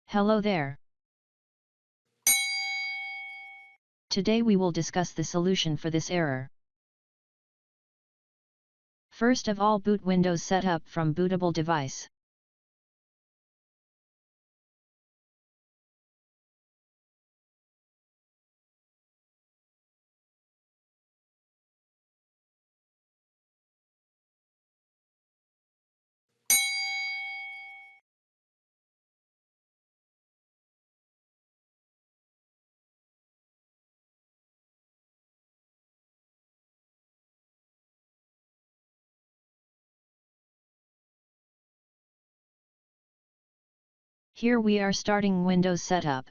Hello there. Today we will discuss the solution for this error. First of all, boot Windows setup from bootable device. Here we are starting Windows setup.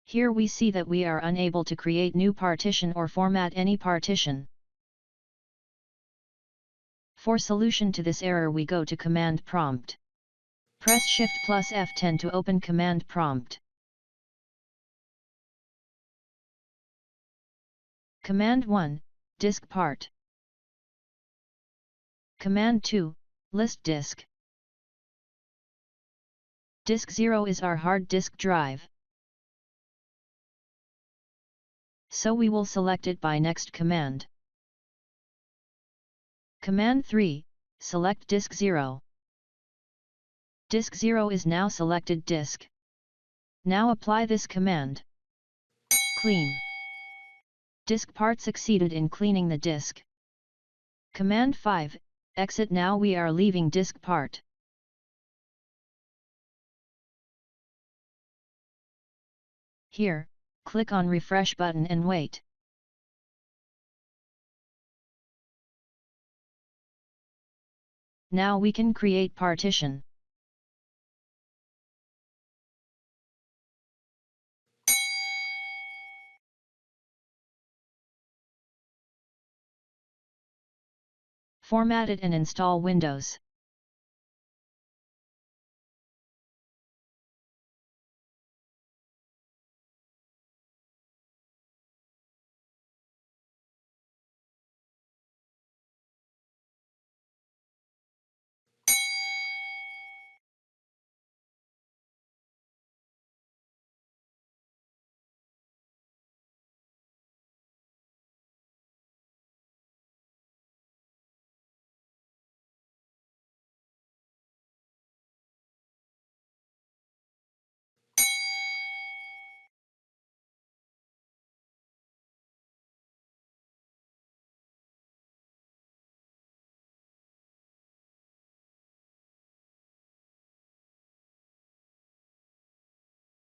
Here we see that we are unable to create new partition or format any partition. For solution to this error, we go to command prompt. Press Shift plus F10 to open command prompt. Command 1, diskpart. Command 2, list disk. Disk 0 is our hard disk drive. So we will select it by next command. Command 3, select disk 0. Disk 0 is now selected disk. Now apply this command. Clean. Disk part succeeded in cleaning the disk. Command 5, exit. Now we are leaving disk part. Here, click on refresh button and wait. Now we can create partition. Format it and install Windows.